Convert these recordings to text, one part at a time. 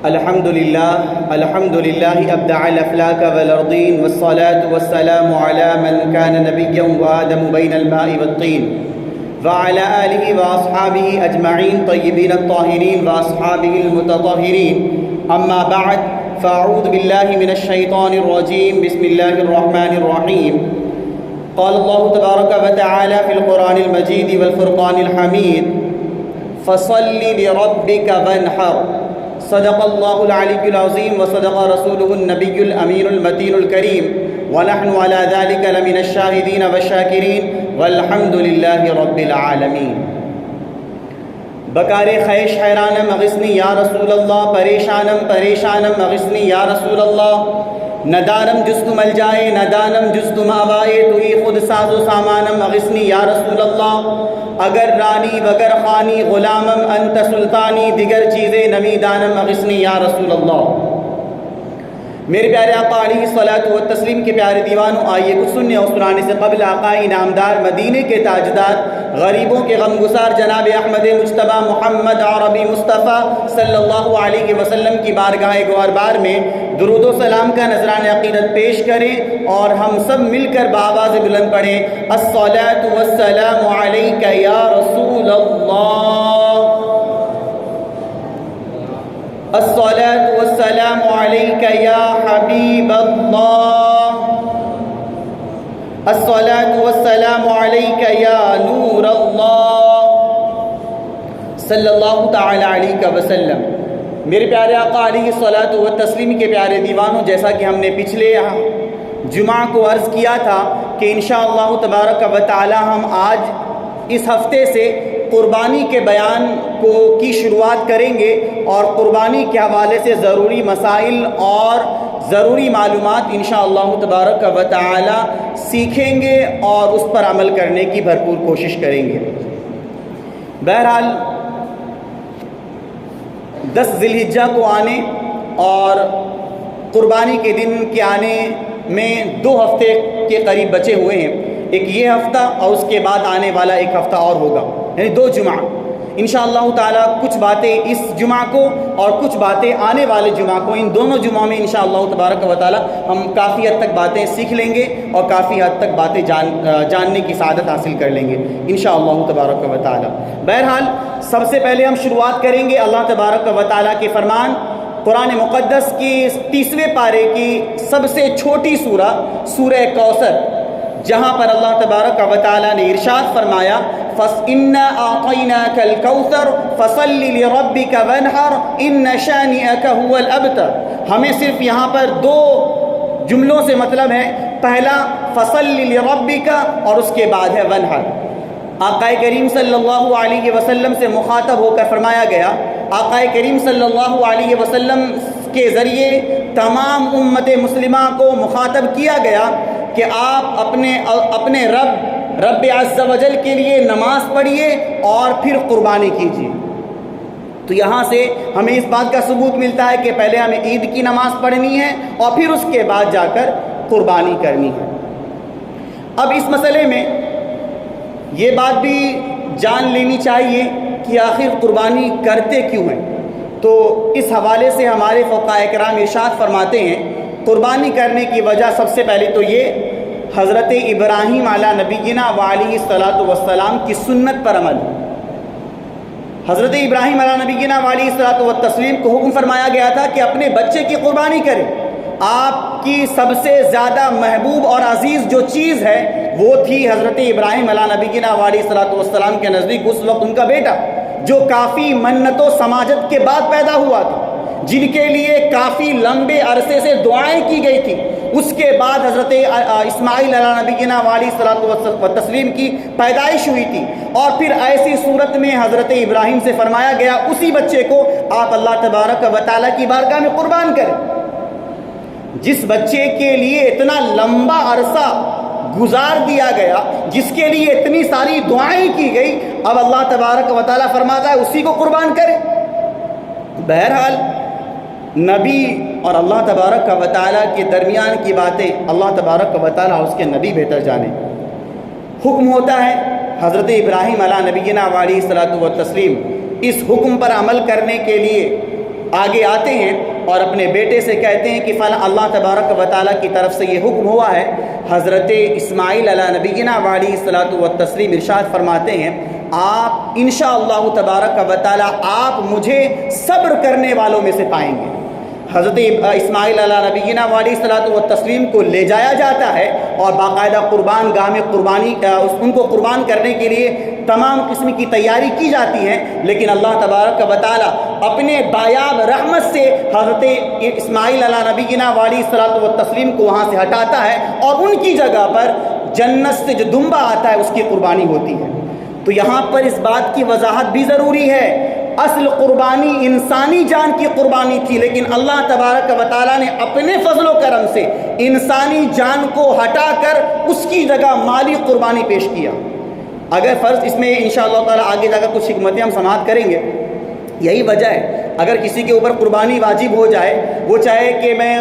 الحمد لله أبدع الأفلاك والأرضين والصلاة والسلام على من كان نبيا وآدم بين الماء والطين وعلى آله وأصحابه أجمعين طيبين الطاهرين وأصحابه المتطهرين. أما بعد، فأعوذ بالله من الشيطان الرجيم. بسم الله الرحمن الرحيم. قال الله تبارك وتعالى في القرآن المجيد والفرقان الحميد: فصل لربك وانحر. صدق الله العلي العظيم وصدق رسوله النبي الأمين المتين الكريم، ونحن على ذلك لمن الشاهدين والشاكرين والحمد لله رب العالمین. بکار خیش حیرانم اغثنی یا رسول اللہ، پریشانم پریشانم اغثنی یا رسول اللہ. ندارم جست مل جائے ندانم جست ماوائے، تو ہی خود ساز و سامانم اغثنی یا رسول اللہ. اگر رانی وگر خانی غلامم انت سلطانی، دیگر چیزیں نمیدانم اغثنی یا رسول اللہ. میرے پیارے آقا علیہ الصلاۃ والتسلیم کے پیارے دیوانوں، آئیے کچھ سننے اور سنانے سے قبل آقا انعامدار مدینے کے تاجدار غریبوں کے غمگسار جناب احمد مجتبیٰ محمد عربی مصطفیٰ صلی اللہ علیہ وسلم کی بارگاہ گوہر بار میں درود و سلام کا نذران عقیدت پیش کریں اور ہم سب مل کر بآواز بلند پڑھیں: الصلاۃ والسلام علیک یا رسول اللہ، الصلاۃ والسلام علیک یا حبیب اللہ، الصلاۃ والسلام علیک یا نور اللہ صلی اللہ تعالی علیہ وسلم. میرے پیارے آقا علیہ الصلاۃ والتسلیم کے پیارے دیوانوں، جیسا کہ ہم نے پچھلے جمعہ کو عرض کیا تھا کہ انشاءاللہ تبارک و تعالی ہم آج اس ہفتے سے قربانی کے بیان کی شروعات کریں گے اور قربانی کے حوالے سے ضروری مسائل اور ضروری معلومات انشاءاللہ تبارک و تعالی سیکھیں گے اور اس پر عمل کرنے کی بھرپور کوشش کریں گے. بہرحال 10 ذی الحجہ کو آنے اور قربانی کے دن کے آنے میں 2 ہفتے کے قریب بچے ہوئے ہیں. ایک یہ ہفتہ اور اس کے بعد آنے والا ایک ہفتہ اور ہوگا، یعنی 2 جمعہ. انشاءاللہ تعالی کچھ باتیں اس جمعہ کو اور کچھ باتیں آنے والے جمعہ کو، ان دونوں جمعوں میں انشاءاللہ تبارک و تعالی ہم کافی حد تک باتیں سیکھ لیں گے اور کافی حد تک باتیں جاننے کی سعادت حاصل کر لیں گے انشاءاللہ تبارک و تعالی. بہرحال سب سے پہلے ہم شروعات کریں گے اللہ تبارک و تعالی کے فرمان. قرآن مقدس کی 30ویں پارے کی سب سے چھوٹی سورہ، سورہ کوثر، جہاں پر اللہ تبارک و تعالی نے ارشاد فرمایا: فَإِنَّا أَعْطَيْنَاكَ الْكَوْثَرَ فَصَلِّ لِرَبِّكَ وَانْحَرْ إِنَّ شَانِئَكَ هُوَ الْأَبْتَرُ. ہمیں صرف یہاں پر 2 جملوں سے مطلب ہے. پہلا فَصَلِّ لِرَبِّكَ اور اس کے بعد ہے وَانْحَرْ. آقا کریم صلی اللہ علیہ وسلم سے مخاطب ہو کر فرمایا گیا، آقا کریم صلی اللہ علیہ وسلم کے ذریعے تمام امت مسلمہ کو مخاطب کیا گیا کہ آپ اپنے رب عز و جل کے لیے نماز پڑھیے اور پھر قربانی کیجیے. تو یہاں سے ہمیں اس بات کا ثبوت ملتا ہے کہ پہلے ہمیں عید کی نماز پڑھنی ہے اور پھر اس کے بعد جا کر قربانی کرنی ہے. اب اس مسئلے میں یہ بات بھی جان لینی چاہیے کہ آخر قربانی کرتے کیوں ہیں. تو اس حوالے سے ہمارے فقہاء کرام ارشاد فرماتے ہیں قربانی کرنے کی وجہ سب سے پہلے تو یہ حضرت ابراہیم علیہ نبینا وعلیہ الصلاۃ والسلام کی سنت پر عمل. حضرت ابراہیم علیہ نبینا وعلیہ الصلاۃ والتسلیم کو حکم فرمایا گیا تھا کہ اپنے بچے کی قربانی کریں. آپ کی سب سے زیادہ محبوب اور عزیز جو چیز ہے وہ تھی حضرت ابراہیم علیہ نبینا وعلیہ الصلاۃ والسلام کے نزدیک اس وقت ان کا بیٹا، جو کافی منت و سماجت کے بعد پیدا ہوا تھا، جن کے لیے کافی لمبے عرصے سے دعائیں کی گئی تھی. اس کے بعد حضرت اسماعیل علیہ نبینا علیہ الصلوۃ والتسلیم کی پیدائش ہوئی تھی، اور پھر ایسی صورت میں حضرت ابراہیم سے فرمایا گیا اسی بچے کو آپ اللہ تبارک و تعالیٰ کی بارگاہ میں قربان کریں. جس بچے کے لیے اتنا لمبا عرصہ گزار دیا گیا، جس کے لیے اتنی ساری دعائیں کی گئی، اب اللہ تبارک و تعالیٰ فرماتا ہے اسی کو قربان کریں. بہرحال نبی اور اللہ تبارک و تعالیٰ کے درمیان کی باتیں اللہ تبارک و تعالیٰ اس کے نبی بہتر جانے. حکم ہوتا ہے حضرت ابراہیم علیہ نبینا علیہ الصلوۃ والتسلیم اس حکم پر عمل کرنے کے لیے آگے آتے ہیں اور اپنے بیٹے سے کہتے ہیں کہ فلاں اللہ تبارک و تعالیٰ کی طرف سے یہ حکم ہوا ہے۔ حضرت اسماعیل علیہ نبینا علیہ الصلاۃ والتسلیم ارشاد فرماتے ہیں آپ انشاءاللہ تبارک و تعالیٰ آپ مجھے صبر کرنے والوں میں سے پائیں گے۔ حضرت اسماعیل علیہ نبینا علیہ الصلاۃ والتسلیم کو لے جایا جاتا ہے اور باقاعدہ قربان گاہ میں ان کو قربان کرنے کے لیے تمام قسم کی تیاری کی جاتی ہے، لیکن اللہ تبارک و تعالیٰ اپنے بایاب رحمت سے حضرت اسماعیل علیہ نبینا علیہ الصلاۃ والتسلیم کو وہاں سے ہٹاتا ہے اور ان کی جگہ پر جنت سے جو دمبا آتا ہے اس کی قربانی ہوتی ہے۔ تو یہاں پر اس بات کی وضاحت بھی ضروری ہے، اصل قربانی انسانی جان کی قربانی تھی، لیکن اللہ تبارک و تعالیٰ نے اپنے فضل و کرم سے انسانی جان کو ہٹا کر اس کی جگہ مالی قربانی پیش کیا۔ اگر فرض اس میں انشاءاللہ تعالیٰ آگے جا کر کچھ حکمتیں ہم سماعت کریں گے، یہی وجہ ہے اگر کسی کے اوپر قربانی واجب ہو جائے، وہ چاہے کہ میں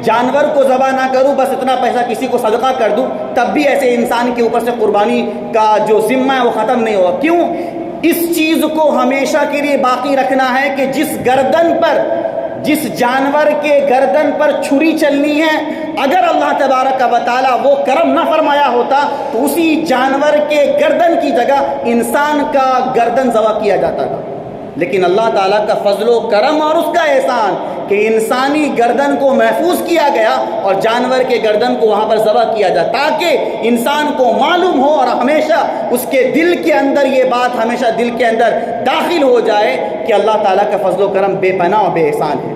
جانور کو ذبح نہ کروں، بس اتنا پیسہ کسی کو صدقہ کر دوں، تب بھی ایسے انسان کے اوپر سے قربانی کا جو ذمہ ہے وہ ختم نہیں ہوگا۔ کیوں؟ اس چیز کو ہمیشہ کے لیے باقی رکھنا ہے کہ جس جانور کے گردن پر چھری چلنی ہے، اگر اللہ تبارک و تعالیٰ وہ کرم نہ فرمایا ہوتا تو اسی جانور کے گردن کی جگہ انسان کا گردن ذبح کیا جاتا تھا، لیکن اللہ تعالیٰ کا فضل و کرم اور اس کا احسان کہ انسانی گردن کو محفوظ کیا گیا اور جانور کے گردن کو وہاں پر ذبح کیا جائے، تاکہ انسان کو معلوم ہو اور ہمیشہ اس کے دل کے اندر یہ بات ہمیشہ دل کے اندر داخل ہو جائے کہ اللہ تعالیٰ کا فضل و کرم بے پناہ و بے احسان ہے۔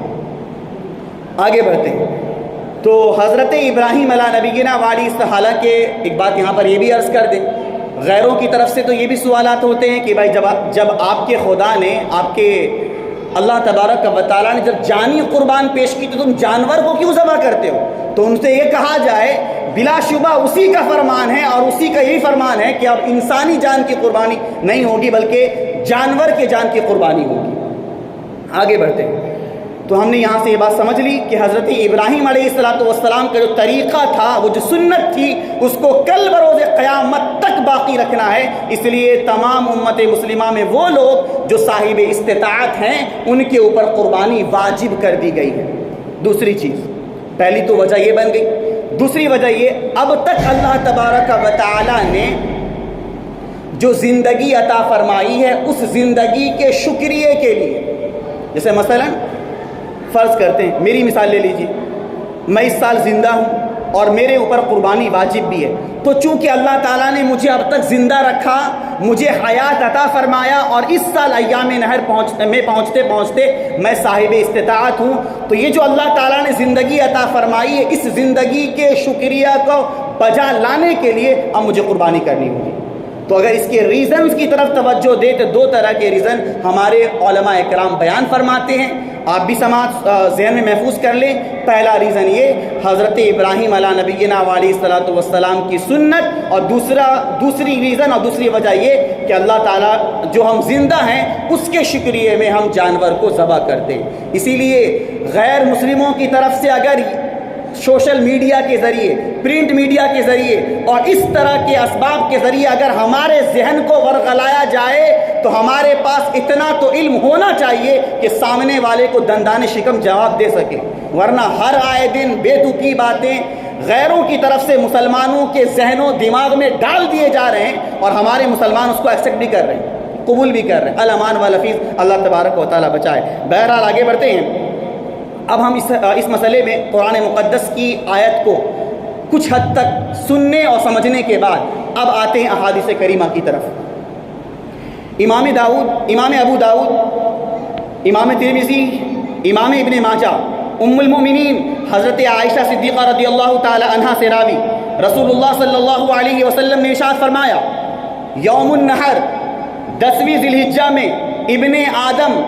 آگے بڑھتے ہیں تو حضرت ابراہیم علیہ نبینا علیہ السلام، حالانکہ ایک بات یہاں پر یہ بھی عرض کر دیں، غیروں کی طرف سے تو یہ بھی سوالات ہوتے ہیں کہ بھائی جب آپ کے خدا نے، آپ کے اللہ تبارک و تعالیٰ نے جب جانی قربان پیش کی تو تم جانور کو کیوں ذبح کرتے ہو؟ تو ان سے یہ کہا جائے بلا شبہ اسی کا فرمان ہے اور اسی کا یہی فرمان ہے کہ اب انسانی جان کی قربانی نہیں ہوگی بلکہ جانور کے جان کی قربانی ہوگی۔ آگے بڑھتے ہیں تو ہم نے یہاں سے یہ بات سمجھ لی کہ حضرت ابراہیم علیہ السلام کا جو طریقہ تھا، وہ جو سنت تھی، اس کو کل بروز قیامت تک باقی رکھنا ہے۔ اس لیے تمام امت مسلمہ میں وہ لوگ جو صاحب استطاعت ہیں ان کے اوپر قربانی واجب کر دی گئی ہے۔ دوسری چیز، پہلی تو وجہ یہ بن گئی، دوسری وجہ یہ اب تک اللہ تبارک و تعالی نے جو زندگی عطا فرمائی ہے اس زندگی کے شکریہ کے لیے، جیسے مثلا فرض کرتے ہیں، میری مثال لے لیجیے، میں اس سال زندہ ہوں اور میرے اوپر قربانی واجب بھی ہے، تو چونکہ اللہ تعالیٰ نے مجھے اب تک زندہ رکھا، مجھے حیات عطا فرمایا اور اس سال ایام نہر میں پہنچتے پہنچتے میں صاحب استطاعت ہوں، تو یہ جو اللہ تعالیٰ نے زندگی عطا فرمائی ہے اس زندگی کے شکریہ کو بجا لانے کے لیے اب مجھے قربانی کرنی ہوگی۔ تو اگر اس کے ریزنز کی طرف توجہ دے تو دو طرح کے ریزن ہمارے علماء اکرام بیان فرماتے ہیں، آپ بھی سماعت ذہن میں محفوظ کر لیں۔ پہلا ریزن یہ حضرت ابراہیم علیہ نبینا علیہ الصلاۃ والسلام کی سنت، اور دوسری ریزن اور دوسری وجہ یہ کہ اللہ تعالیٰ جو ہم زندہ ہیں اس کے شکریہ میں ہم جانور کو ذبح کرتے ہیں۔ اسی لیے غیر مسلموں کی طرف سے اگر سوشل میڈیا کے ذریعے، پرنٹ میڈیا کے ذریعے اور اس طرح کے اسباب کے ذریعے اگر ہمارے ذہن کو ورغلایا جائے تو ہمارے پاس اتنا تو علم ہونا چاہیے کہ سامنے والے کو دندان شکم جواب دے سکے، ورنہ ہر آئے دن بے تکی باتیں غیروں کی طرف سے مسلمانوں کے ذہن و دماغ میں ڈال دیے جا رہے ہیں اور ہمارے مسلمان اس کو ایکسیپٹ بھی کر رہے ہیں، قبول بھی کر رہے ہیں۔ الامان والحفیظ، اللہ تبارک و تعالیٰ بچائے۔ بہرحال آگے بڑھتے ہیں۔ اب ہم اس مسئلے میں قرآن مقدس کی آیت کو کچھ حد تک سننے اور سمجھنے کے بعد اب آتے ہیں احادیث کریمہ کی طرف۔ امام ابو داؤد، امام ترمذی، امام ابن ماجہ، ام المؤمنین حضرت عائشہ صدیقہ رضی اللہ تعالی عنہا سے راوی رسول اللہ صلی اللہ علیہ وسلم نے ارشاد فرمایا، یوم النحر 10ویں ذی الحجہ میں ابن آدم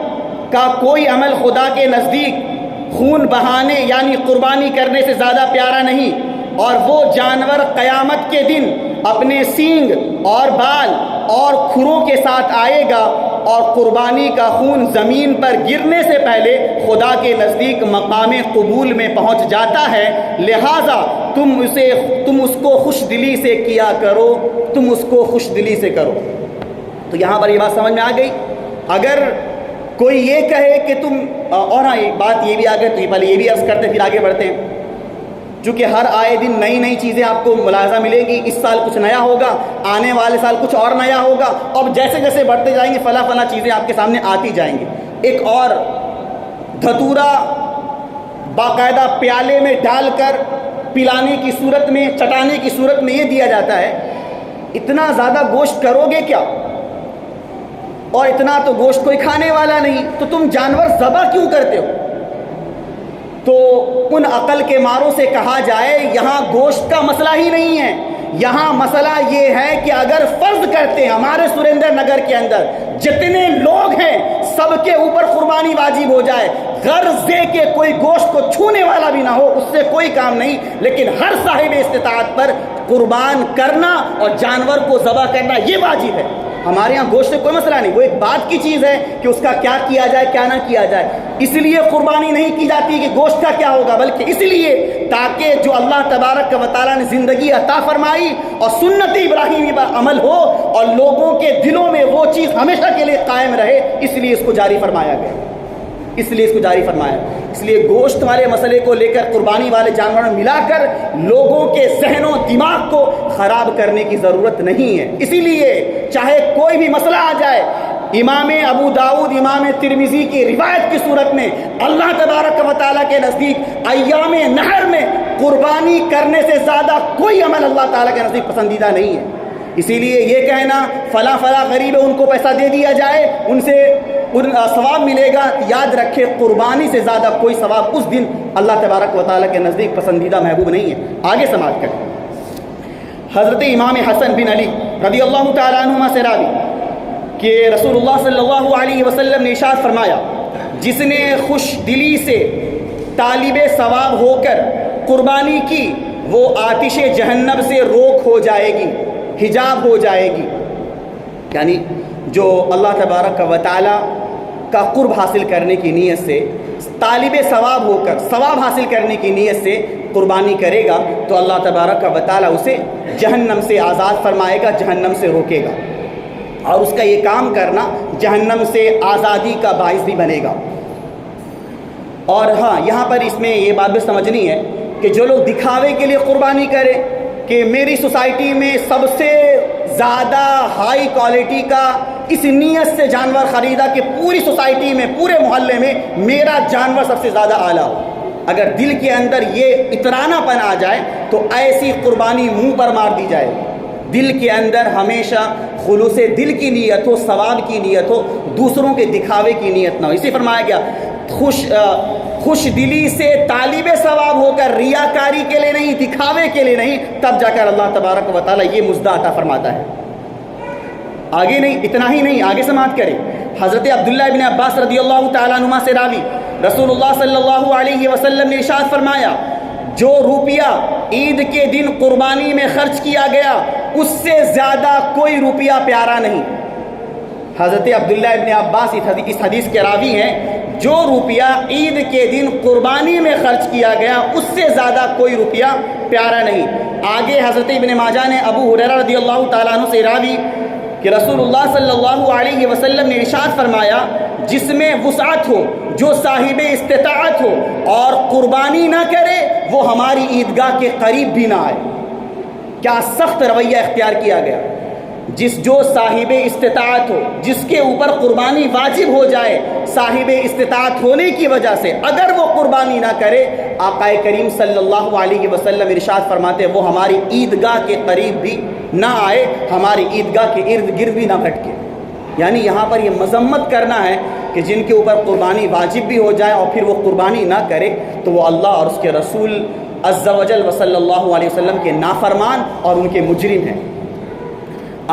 کا کوئی عمل خدا کے نزدیک خون بہانے یعنی قربانی کرنے سے زیادہ پیارا نہیں، اور وہ جانور قیامت کے دن اپنے سینگ اور بال اور کھروں کے ساتھ آئے گا اور قربانی کا خون زمین پر گرنے سے پہلے خدا کے نزدیک مقام قبول میں پہنچ جاتا ہے، لہٰذا تم اس کو خوش دلی سے کیا کرو، تم اس کو خوش دلی سے کرو۔ تو یہاں پر یہ بات سمجھ میں آ گئی، اگر کوئی یہ کہے کہ تم اور ہاں ایک بات یہ بھی آگے تو پہلے یہ بھی عرض کرتے پھر آگے بڑھتے ہیں، چونکہ ہر آئے دن نئی نئی چیزیں آپ کو ملاحظہ ملے گی، اس سال کچھ نیا ہوگا، آنے والے سال کچھ اور نیا ہوگا، اب جیسے جیسے بڑھتے جائیں گے فلاں فلاں چیزیں آپ کے سامنے آتی جائیں گی۔ ایک اور دھتورا باقاعدہ پیالے میں ڈال کر پلانے کی صورت میں، چٹانے کی صورت میں یہ دیا جاتا ہے، اتنا زیادہ گوشت کرو گے کیا؟ اور اتنا تو گوشت کوئی کھانے والا نہیں، تو تم جانور ذبح کیوں کرتے ہو؟ تو ان عقل کے ماروں سے کہا جائے یہاں گوشت کا مسئلہ ہی نہیں ہے، یہاں مسئلہ یہ ہے کہ اگر فرض کرتے ہیں ہمارے سریندر نگر کے اندر جتنے لوگ ہیں سب کے اوپر قربانی واجب ہو جائے، غرض یہ کہ کوئی گوشت کو چھونے والا بھی نہ ہو، اس سے کوئی کام نہیں، لیکن ہر صاحب استطاعت پر قربان کرنا اور جانور کو ذبح کرنا یہ واجب ہے۔ ہمارے یہاں گوشت سے کوئی مسئلہ نہیں، وہ ایک بات کی چیز ہے کہ اس کا کیا کیا جائے کیا نہ کیا جائے، اس لیے قربانی نہیں کی جاتی کہ گوشت کا کیا ہوگا، بلکہ اس لیے تاکہ جو اللہ تبارک و تعالیٰ نے زندگی عطا فرمائی اور سنت ابراہیمی پر عمل ہو اور لوگوں کے دلوں میں وہ چیز ہمیشہ کے لیے قائم رہے، اس لیے اس کو جاری فرمایا گیا، اس لیے اس کو جاری فرمایا۔ اس لیے گوشت والے مسئلے کو لے کر قربانی والے جانوروں میں ملا کر لوگوں کے ذہن و دماغ کو خراب کرنے کی ضرورت نہیں ہے۔ اسی لیے چاہے کوئی بھی مسئلہ آ جائے، امام ابو داؤد، امام ترمذی کی روایت کی صورت میں اللہ تبارک و تعالیٰ کے نزدیک ایام نحر میں قربانی کرنے سے زیادہ کوئی عمل اللہ تعالیٰ کے نزدیک پسندیدہ نہیں ہے۔ اسی لیے یہ کہنا فلاں فلاں غریب ہے ان کو پیسہ دے دیا جائے ان سے ثواب ملے گا، یاد رکھے قربانی سے زیادہ کوئی ثواب اس دن اللہ تبارک و تعالیٰ کے نزدیک پسندیدہ محبوب نہیں ہے۔ آگے سماعت کریں، حضرت امام حسن بن علی رضی اللہ تعالیٰ عنہما سے راوی کہ رسول اللہ صلی اللہ علیہ وسلم نے ارشاد فرمایا، جس نے خوش دلی سے طالب ثواب ہو کر قربانی کی وہ آتش جہنم سے روک ہو جائے گی، حجاب ہو جائے گی۔ یعنی جو اللہ تبارک و تعالیٰ کا قرب حاصل کرنے کی نیت سے، طالب ثواب ہو کر ثواب حاصل کرنے کی نیت سے قربانی کرے گا تو اللہ تبارک و تعالیٰ اسے جہنم سے آزاد فرمائے گا، جہنم سے روکے گا، اور اس کا یہ کام کرنا جہنم سے آزادی کا باعث بھی بنے گا۔ اور ہاں یہاں پر اس میں یہ بات بھی سمجھنی ہے کہ جو لوگ دکھاوے کے لیے قربانی کرے کہ میری سوسائٹی میں سب سے زیادہ ہائی کوالٹی کا اس نیت سے جانور خریدا کہ پوری سوسائٹی میں پورے محلے میں میرا جانور سب سے زیادہ اعلیٰ ہو، اگر دل کے اندر یہ اترانا پن آ جائے تو ایسی قربانی منہ پر مار دی جائے۔ دل کے اندر ہمیشہ خلوص دل کی نیت ہو، ثواب کی نیت ہو، دوسروں کے دکھاوے کی نیت نہ ہو۔ اسی فرمایا گیا خوش دلی سے طالب ثواب ہو کر ریاکاری کے لیے نہیں، دکھاوے کے لیے نہیں، تب جا کر اللہ تبارک و تعالیٰ یہ مزدہ عطا فرماتا ہے۔ آگے نہیں، اتنا ہی نہیں، آگے سماعت کریں، حضرت عبداللہ بن عباس رضی اللہ تعالیٰ عنہما سے راوی رسول اللہ صلی اللہ علیہ وسلم نے ارشاد فرمایا، جو روپیہ عید کے دن قربانی میں خرچ کیا گیا اس سے زیادہ کوئی روپیہ پیارا نہیں۔ حضرت عبداللہ ابن عباس اس حدیث کے راوی ہیں، جو روپیہ عید کے دن قربانی میں خرچ کیا گیا اس سے زیادہ کوئی روپیہ پیارا نہیں۔ آگے حضرت ابن ماجہ نے ابو ہریرہ رضی اللہ تعالیٰ عنہ سے راوی کہ رسول اللہ صلی اللہ علیہ وسلم نے ارشاد فرمایا، جس میں وسعت ہو، جو صاحب استطاعت ہو اور قربانی نہ کرے وہ ہماری عیدگاہ کے قریب بھی نہ آئے۔ کیا سخت رویہ اختیار کیا گیا۔ جو صاحب استطاعت ہو، جس کے اوپر قربانی واجب ہو جائے، صاحب استطاعت ہونے کی وجہ سے اگر وہ قربانی نہ کرے، آقا کریم صلی اللہ علیہ وسلم ارشاد فرماتے وہ ہماری عیدگاہ کے قریب بھی نہ آئے، ہماری عیدگاہ کے ارد گرد بھی نہ بھٹکے۔ یعنی یہاں پر یہ مذمت کرنا ہے کہ جن کے اوپر قربانی واجب بھی ہو جائے اور پھر وہ قربانی نہ کرے تو وہ اللہ اور اس کے رسول عز و جل صلی اللہ علیہ وسلم کے نافرمان اور ان کے مجرم ہیں۔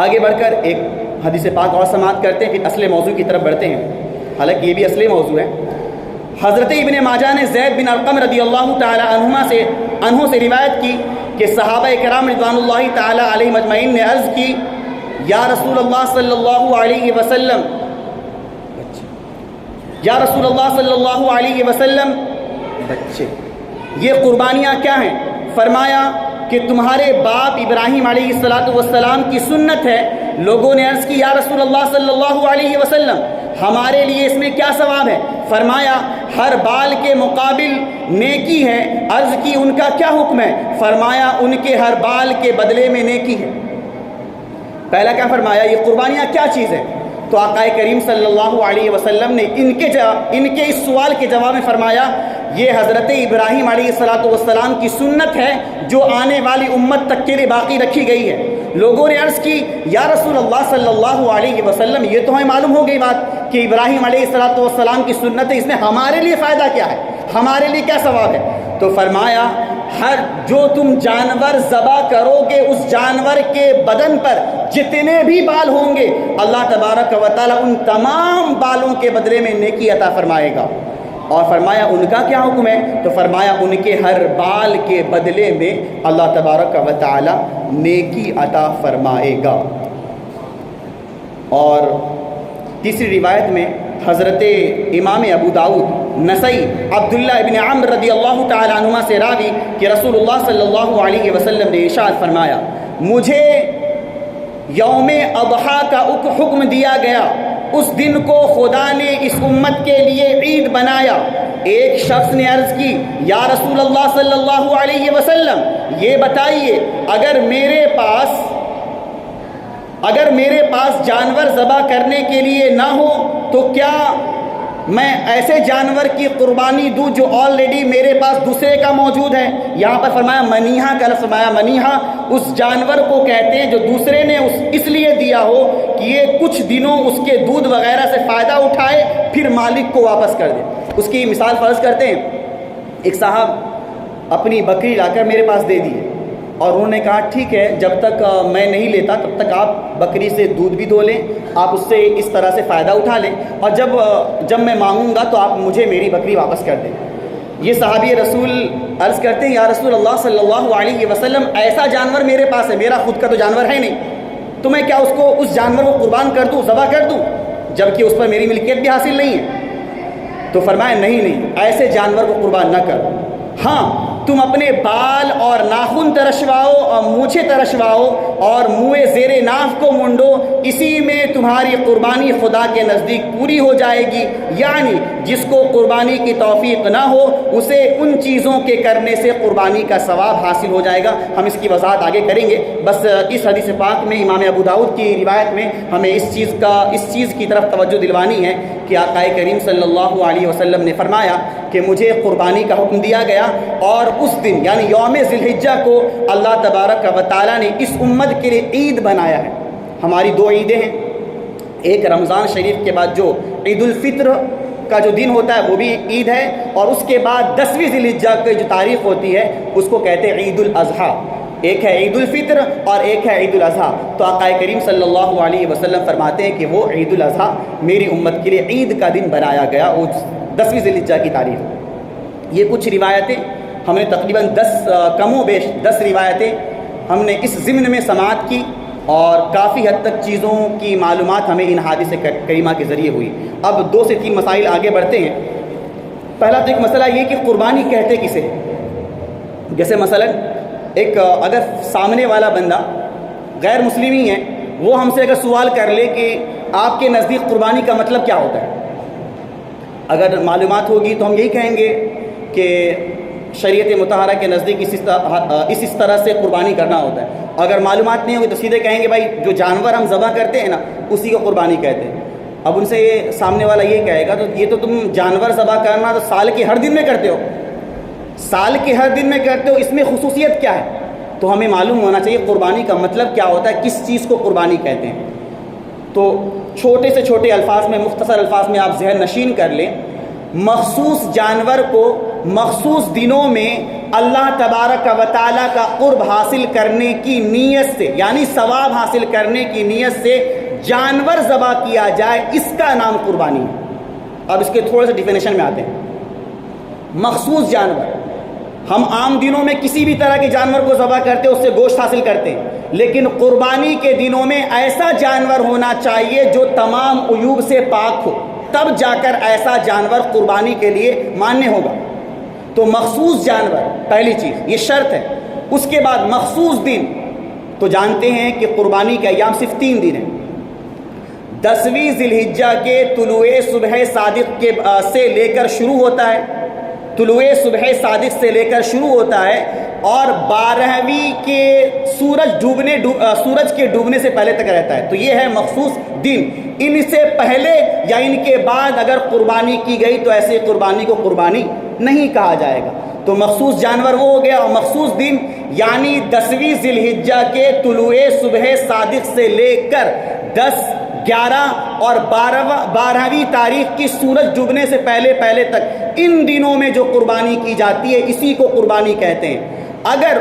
آگے بڑھ کر ایک حدیث پاک اور سماعت کرتے ہیں، پھر اصل موضوع کی طرف بڑھتے ہیں، حالانکہ یہ بھی اصل موضوع ہے۔ حضرت ابن ماجہ نے زید بن ارقم رضی اللہ تعالی عنہ سے روایت کی کہ صحابہ کرام رضوان اللہ تعالی علیہم اجمعین نے عرض کی، یا رسول اللہ صلی اللہ علیہ وسلم، یا رسول اللہ صلی اللہ علیہ وسلم، بچے یہ قربانیاں کیا ہیں؟ فرمایا کہ تمہارے باپ ابراہیم علیہ السلام کی سنت ہے۔ لوگوں نے عرض کی یا رسول اللہ صلی اللہ علیہ وسلم، ہمارے لیے اس میں کیا ثواب ہے؟ فرمایا ہر بال کے مقابل نیکی ہے۔ عرض کی ان کا کیا حکم ہے؟ فرمایا ان کے ہر بال کے بدلے میں نیکی ہے۔ پہلا کیا فرمایا؟ یہ قربانیاں کیا چیز ہے؟ تو آقا کریم صلی اللہ علیہ وسلم نے ان کے اس سوال کے جواب میں فرمایا یہ حضرت ابراہیم علیہ السلام کی سنت ہے جو آنے والی امت تک کے لیے باقی رکھی گئی ہے۔ لوگوں نے عرض کی یا رسول اللہ صلی اللہ علیہ وسلم یہ تو ہمیں معلوم ہو گئی بات کہ ابراہیم علیہ السلام کی سنت ہے، اس میں ہمارے لیے فائدہ کیا ہے، ہمارے لیے کیا ثواب ہے؟ تو فرمایا جو تم جانور ذبح کرو گے اس جانور کے بدن پر جتنے بھی بال ہوں گے اللہ تبارک و تعالیٰ ان تمام بالوں کے بدلے میں نیکی عطا فرمائے گا۔ اور فرمایا ان کا کیا حکم ہے؟ تو فرمایا ان کے ہر بال کے بدلے میں اللہ تبارک و تعالیٰ نیکی عطا فرمائے گا۔ اور تیسری روایت میں حضرت امام ابو داؤد، نسائی، عبداللہ ابن عمر رضی اللہ تعالی عنہما سے راوی کہ رسول اللہ صلی اللہ علیہ وسلم نے ارشاد فرمایا مجھے یوم اضحیٰ کا حکم دیا گیا، اس دن کو خدا نے اس امت کے لیے عید بنایا۔ ایک شخص نے عرض کی یا رسول اللہ صلی اللہ علیہ وسلم یہ بتائیے اگر میرے پاس جانور ذبح کرنے کے لیے نہ ہو تو کیا میں ایسے جانور کی قربانی دوں جو آلریڈی میرے پاس دوسرے کا موجود ہے؟ یہاں پر فرمایا منیحہ کا لفظ، فرمایا منیحہ اس جانور کو کہتے ہیں جو دوسرے نے اس لیے دیا ہو کہ یہ کچھ دنوں اس کے دودھ وغیرہ سے فائدہ اٹھائے پھر مالک کو واپس کر دے۔ اس کی مثال فرض کرتے ہیں ایک صاحب اپنی بکری لا کر میرے پاس دے دی اور انہوں نے کہا ٹھیک ہے جب تک میں نہیں لیتا تب تک آپ بکری سے دودھ بھی دھو لیں، آپ اس سے اس طرح سے فائدہ اٹھا لیں اور جب میں مانگوں گا تو آپ مجھے میری بکری واپس کر دیں۔ یہ صحابی رسول عرض کرتے ہیں یا رسول اللہ صلی اللہ علیہ وسلم ایسا جانور میرے پاس ہے، میرا خود کا تو جانور ہے نہیں، تو میں کیا اس جانور کو قربان کر دوں، ذبح کر دوں جبکہ اس پر میری ملکیت بھی حاصل نہیں ہے؟ تو فرمایا نہیں ایسے جانور کو قربان نہ کرو، ہاں تم اپنے بال اور ناخن ترشواؤ اور مونچھیں ترشواؤ اور منہ زیر ناف کو منڈو، اسی میں تمہاری قربانی خدا کے نزدیک پوری ہو جائے گی۔ یعنی جس کو قربانی کی توفیق نہ ہو اسے ان چیزوں کے کرنے سے قربانی کا ثواب حاصل ہو جائے گا۔ ہم اس کی وضاحت آگے کریں گے، بس اس حدیث پاک میں امام ابو داؤد کی روایت میں ہمیں اس چیز کی طرف توجہ دلوانی ہے کہ آقا کریم صلی اللہ علیہ وسلم نے فرمایا کہ مجھے قربانی کا حکم دیا گیا اور اس دن یعنی یوم ذی الحجہ کو اللہ تبارک و تعالیٰ نے اس امت کے لیے عید بنایا ہے۔ ہماری دو عیدیں ہیں، ایک رمضان شریف کے بعد جو عید الفطر کا جو دن ہوتا ہے وہ بھی عید ہے، اور اس کے بعد 10ویں ذی الحجہ کی جو تاریخ ہوتی ہے اس کو کہتے ہیں عید الاضحیٰ۔ ایک ہے عید الفطر اور ایک ہے عید الاضحیٰ۔ تو آقا کریم صلی اللہ علیہ وسلم فرماتے ہیں کہ وہ عید الاضحیٰ میری امت کے لیے عید کا دن بنایا گیا، وہ 10ویں ذی الحجہ کی تاریخ۔ یہ کچھ روایتیں ہم نے تقریباً 10 و بیش 10 روایتیں ہم نے اس ضمن میں سماعت کی اور کافی حد تک چیزوں کی معلومات ہمیں ان حدیث کریمہ کے ذریعے ہوئی۔ اب 2 سے 3 مسائل آگے بڑھتے ہیں۔ پہلا تو ایک مسئلہ یہ کہ قربانی کہتے کسے، جیسے مثلا ایک اگر سامنے والا بندہ غیر مسلم ہی ہے وہ ہم سے اگر سوال کر لے کہ آپ کے نزدیک قربانی کا مطلب کیا ہوتا ہے، اگر معلومات ہوگی تو ہم یہی کہیں گے کہ شریعت مطہرہ کے نزدیک اس طرح سے قربانی کرنا ہوتا ہے۔ اگر معلومات نہیں ہوگی تو سیدھے کہیں گے بھائی جو جانور ہم ذبح کرتے ہیں نا اسی کو قربانی کہتے ہیں۔ اب ان سے یہ سامنے والا یہ کہے گا تو یہ تو تم جانور ذبح کرنا تو سال کے ہر دن میں کرتے ہو، سال کے ہر دن میں کرتے ہو، اس میں خصوصیت کیا ہے؟ تو ہمیں معلوم ہونا چاہیے قربانی کا مطلب کیا ہوتا ہے، کس چیز کو قربانی کہتے ہیں۔ تو چھوٹے سے چھوٹے الفاظ میں، مختصر الفاظ میں آپ ذہن نشین کر لیں، مخصوص جانور کو مخصوص دنوں میں اللہ تبارک و تعالیٰ کا قرب حاصل کرنے کی نیت سے یعنی ثواب حاصل کرنے کی نیت سے جانور ذبح کیا جائے، اس کا نام قربانی ہے۔ اب اس کے تھوڑے سے ڈیفینیشن میں آتے ہیں۔ مخصوص جانور، ہم عام دنوں میں کسی بھی طرح کے جانور کو ذبح کرتے ہیں، اس سے گوشت حاصل کرتے ہیں، لیکن قربانی کے دنوں میں ایسا جانور ہونا چاہیے جو تمام عیوب سے پاک ہو، تب جا کر ایسا جانور قربانی کے لیے ماننے ہوگا۔ تو مخصوص جانور پہلی چیز، یہ شرط ہے۔ اس کے بعد مخصوص دن، تو جانتے ہیں کہ قربانی کے ایام صرف 3 دن ہیں، 10ویں ذی الحجہ کے طلوع صبح صادق سے لے کر شروع ہوتا ہے، طلوع صبح صادق سے لے کر شروع ہوتا ہے، اور 12ویں کے سورج کے ڈوبنے سے پہلے تک رہتا ہے۔ تو یہ ہے مخصوص دن۔ ان سے پہلے یا ان کے بعد اگر قربانی کی گئی تو ایسے قربانی کو قربانی نہیں کہا جائے گا۔ تو مخصوص جانور وہ ہو گیا، اور مخصوص دن یعنی 10ویں ذی الحجہ کے طلوع صبح صادق سے لے کر 10، 11 اور 12ویں تاریخ کی سورج ڈوبنے سے پہلے تک ان دنوں میں جو قربانی کی جاتی ہے اسی کو قربانی کہتے ہیں۔ اگر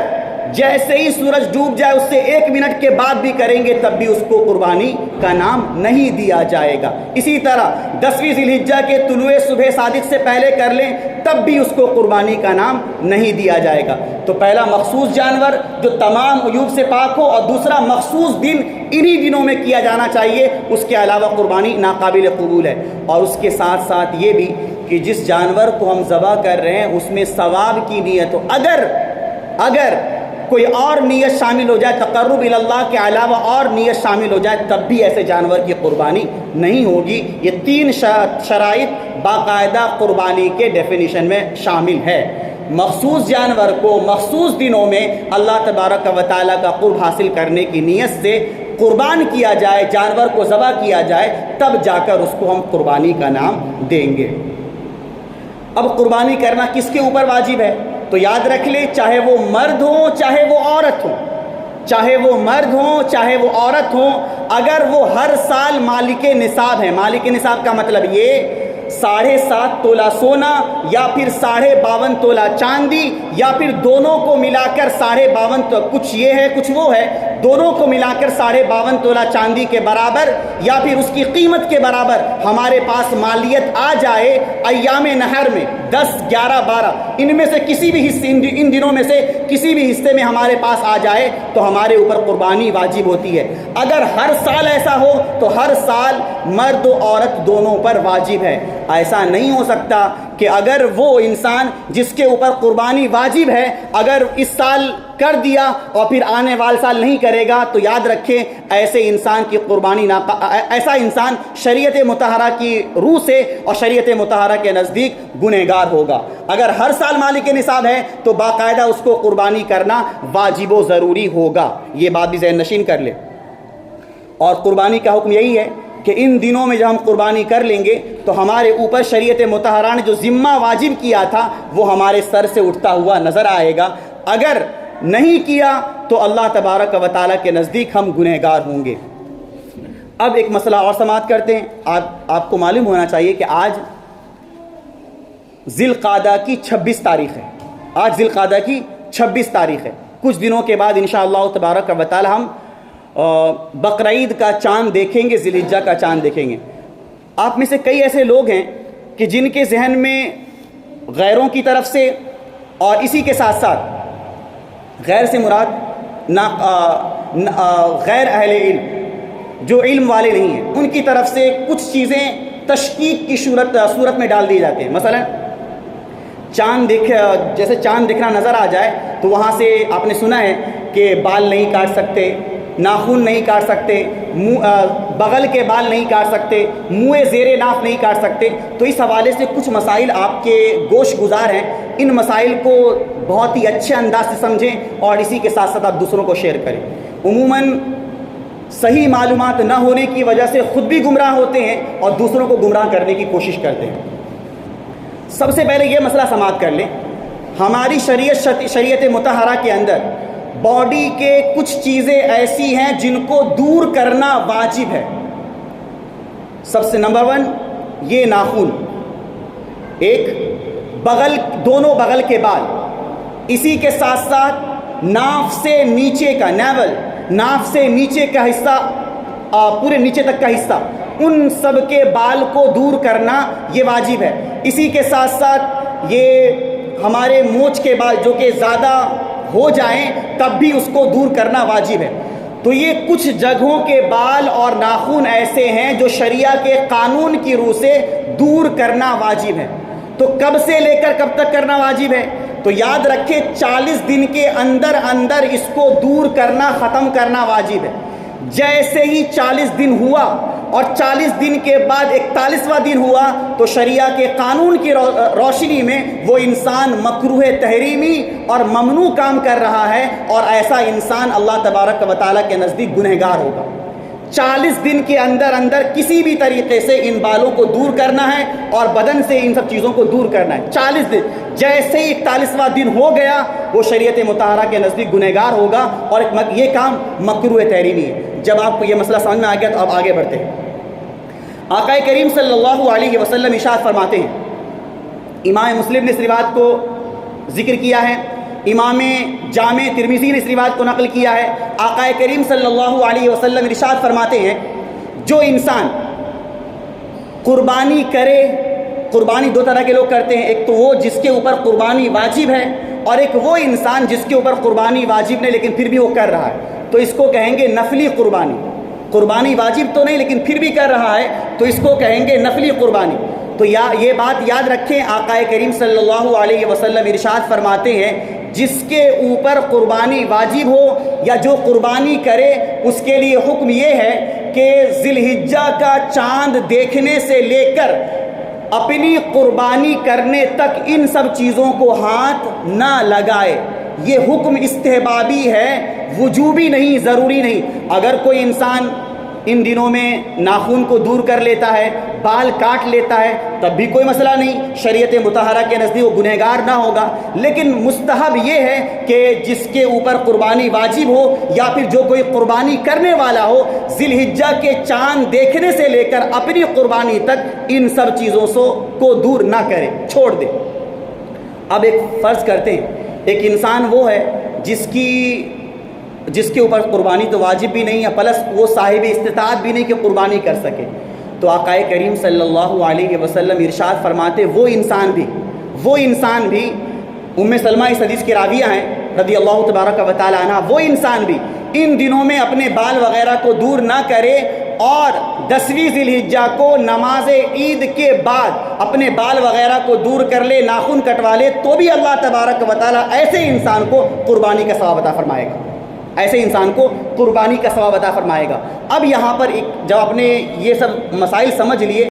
جیسے ہی سورج ڈوب جائے اس سے 1 منٹ کے بعد بھی کریں گے تب بھی اس کو قربانی کا نام نہیں دیا جائے گا۔ اسی طرح 10ویں ذی الحجہ کے طلوع صبح صادق سے پہلے کر لیں تب بھی اس کو قربانی کا نام نہیں دیا جائے گا۔ تو پہلا مخصوص جانور جو تمام عیوب سے پاک ہو، اور دوسرا مخصوص دن انہی دنوں میں کیا جانا چاہیے، اس کے علاوہ قربانی ناقابل قبول ہے۔ اور اس کے ساتھ ساتھ یہ بھی کہ جس جانور کو ہم ذبح کر رہے ہیں اس میں ثواب کی نیت ہو، اگر کوئی اور نیت شامل ہو جائے، تقرب الی اللہ کے علاوہ اور نیت شامل ہو جائے تب بھی ایسے جانور کی قربانی نہیں ہوگی۔ یہ 3 شرائط باقاعدہ قربانی کے ڈیفینیشن میں شامل ہے۔ مخصوص جانور کو مخصوص دنوں میں اللہ تبارک و تعالیٰ کا قرب حاصل کرنے کی نیت سے قربان کیا جائے، جانور کو ذبح کیا جائے، تب جا کر اس کو ہم قربانی کا نام دیں گے۔ اب قربانی کرنا کس کے اوپر واجب ہے؟ تو یاد رکھ لیں، چاہے وہ مرد ہوں چاہے وہ عورت ہوں، چاہے وہ مرد ہوں چاہے وہ عورت ہوں، اگر وہ ہر سال مالک نصاب ہیں۔ مالک نصاب کا مطلب یہ 7.5 تولہ سونا یا پھر 52.5 تولہ چاندی یا پھر دونوں کو ملا کر 52.5، کچھ یہ ہے کچھ وہ ہے، دونوں کو ملا کر 52.5 تولہ چاندی کے برابر یا پھر اس کی قیمت کے برابر ہمارے پاس مالیت آ جائے ایام نحر میں 10، 11، 12 ان میں سے کسی بھی حصے، ان دنوں میں سے کسی بھی حصے میں ہمارے پاس آ جائے تو ہمارے اوپر قربانی واجب ہوتی ہے۔ اگر ہر سال ایسا ہو تو ہر سال مرد و عورت دونوں پر واجب ہے۔ ایسا نہیں ہو سکتا کہ اگر وہ انسان جس کے اوپر قربانی واجب ہے اگر اس سال کر دیا اور پھر آنے والے سال نہیں کرے گا تو یاد رکھیں ایسے انسان کی قربانی ایسا انسان شریعت مطہرہ کی روح سے اور شریعت مطہرہ کے نزدیک گنہگار ہوگا۔ اگر ہر سال مالک نصاب ہے تو باقاعدہ اس کو قربانی کرنا واجب و ضروری ہوگا۔ یہ بات بھی ذہن نشین کر لیں۔ اور قربانی کا حکم یہی ہے کہ ان دنوں میں جب ہم قربانی کر لیں گے تو ہمارے اوپر شریعت مطہرہ نے جو ذمہ واجب کیا تھا وہ ہمارے سر سے اٹھتا ہوا نظر آئے گا۔ اگر نہیں کیا تو اللہ تبارک و تعالیٰ کے نزدیک ہم گنہگار ہوں گے۔ اب ایک مسئلہ اور سماعت کرتے ہیں۔ آپ کو معلوم ہونا چاہیے کہ آج ذی القعدہ کی 26 تاریخ ہے۔ آج ذی القعدہ کی 26 تاریخ ہے۔ کچھ دنوں کے بعد انشاءاللہ تبارک و تعالیٰ ہم بقرعید کا چاند دیکھیں گے، ذی الحجہ کا چاند دیکھیں گے۔ آپ میں سے کئی ایسے لوگ ہیں کہ جن کے ذہن میں غیروں کی طرف سے اور اسی کے ساتھ ساتھ غیر سے مراد غیر اہل علم جو علم والے نہیں ہیں ان کی طرف سے کچھ چیزیں تشکیک کی صورت میں ڈال دی جاتی ہیں۔ مثلا جیسے چاند دکھنا نظر آ جائے تو وہاں سے آپ نے سنا ہے کہ بال نہیں کاٹ سکتے، ناخن نہیں کاٹ سکتے، بغل کے بال نہیں کاٹ سکتے، منہ زیر ناف نہیں کاٹ سکتے۔ تو اس حوالے سے کچھ مسائل آپ کے گوش گزار ہیں، ان مسائل کو بہت ہی اچھے انداز سے سمجھیں اور اسی کے ساتھ ساتھ آپ دوسروں کو شیئر کریں۔ عموماً صحیح معلومات نہ ہونے کی وجہ سے خود بھی گمراہ ہوتے ہیں اور دوسروں کو گمراہ کرنے کی کوشش کرتے ہیں۔ سب سے پہلے یہ مسئلہ سماعت کر لیں، ہماری شریعت مطہرہ کے اندر باڈی کے کچھ چیزیں ایسی ہیں جن کو دور کرنا واجب ہے۔ سب سے نمبر 1 یہ ناخن، ایک دونوں بغل کے بال، اسی کے ساتھ ساتھ ناف سے نیچے کا ناف سے نیچے کا حصہ، پورے نیچے تک کا حصہ، ان سب کے بال کو دور کرنا یہ واجب ہے۔ اسی کے ساتھ ساتھ یہ ہمارے مونچھ کے بال جو کہ زیادہ ہو جائیں تب بھی اس کو دور کرنا واجب ہے۔ تو یہ کچھ جگہوں کے بال اور ناخن ایسے ہیں جو شریعہ کے قانون کی روح سے دور کرنا واجب ہے۔ تو کب سے لے کر کب تک کرنا واجب ہے؟ تو یاد رکھیں 40 دن کے اندر اس کو دور کرنا ختم کرنا واجب ہے۔ جیسے ہی 40 دن ہوا اور 40 دن کے بعد 41واں دن ہوا تو شریعہ کے قانون کی روشنی میں وہ انسان مکروہ تحریمی اور ممنوع کام کر رہا ہے، اور ایسا انسان اللہ تبارک و تعالیٰ کے نزدیک گنہگار ہوگا۔ 40 دن کے اندر کسی بھی طریقے سے ان بالوں کو دور کرنا ہے اور بدن سے ان سب چیزوں کو دور کرنا ہے۔ 40 دن، جیسے ہی 41واں دن ہو گیا وہ شریعت مطہرہ کے نزدیک گنہگار ہوگا، اور یہ کام مکروہ تحریمی ہے۔ جب آپ کو یہ مسئلہ سمجھ میں آ گیا تو اب آگے بڑھتے ہیں۔ آقا کریم صلی اللہ علیہ وسلم ارشاد فرماتے ہیں، امام مسلم نے اس روایت کو ذکر کیا ہے، امام جامع ترمذی نے اس روایت کو نقل کیا ہے۔ آقا کریم صلی اللہ علیہ وسلم ارشاد فرماتے ہیں، جو انسان قربانی کرے، قربانی دو طرح کے لوگ کرتے ہیں، ایک تو وہ جس کے اوپر قربانی واجب ہے، اور ایک وہ انسان جس کے اوپر قربانی واجب نہیں لیکن پھر بھی وہ کر رہا ہے، تو اس کو کہیں گے نفلی قربانی۔ قربانی واجب تو نہیں لیکن پھر بھی کر رہا ہے تو اس کو کہیں گے نفلی قربانی۔ تو یہ بات یاد رکھیں، آقا کریم صلی اللہ علیہ وسلم ارشاد فرماتے ہیں، جس کے اوپر قربانی واجب ہو یا جو قربانی کرے اس کے لیے حکم یہ ہے کہ ذی الحجہ کا چاند دیکھنے سے لے کر اپنی قربانی کرنے تک ان سب چیزوں کو ہاتھ نہ لگائے۔ یہ حکم استحبابی ہے، وجوبی نہیں، ضروری نہیں۔ اگر کوئی انسان ان دنوں میں ناخن کو دور کر لیتا ہے، بال کاٹ لیتا ہے، تب بھی کوئی مسئلہ نہیں، شریعت مطہرہ کے نزدیک وہ گنہگار نہ ہوگا۔ لیکن مستحب یہ ہے کہ جس کے اوپر قربانی واجب ہو یا پھر جو کوئی قربانی کرنے والا ہو، ذی الحجہ کے چاند دیکھنے سے لے کر اپنی قربانی تک ان سب چیزوں کو دور نہ کرے، چھوڑ دے۔ اب ایک فرض کرتے ہیں، ایک انسان وہ ہے جس کے اوپر قربانی تو واجب بھی نہیں ہے، پلس وہ صاحب استطاعت بھی نہیں کہ قربانی کر سکے، تو آقا کریم صلی اللہ علیہ وسلم ارشاد فرماتے وہ انسان بھی ام سلمہ اس حدیث کی راویہ ہیں رضی اللہ تبارک و تعالی عنہ، وہ انسان بھی ان دنوں میں اپنے بال وغیرہ کو دور نہ کرے، اور 10ویں ذی الحجہ کو نماز عید کے بعد اپنے بال وغیرہ کو دور کر لے، ناخن کٹوا لے، تو بھی اللہ تبارک و تعالیٰ ایسے انسان کو قربانی کا ثواب عطا فرمائے گا، ایسے انسان کو قربانی کا ثواب عطا فرمائے گا۔ اب یہاں پر جب آپ نے یہ سب مسائل سمجھ لیے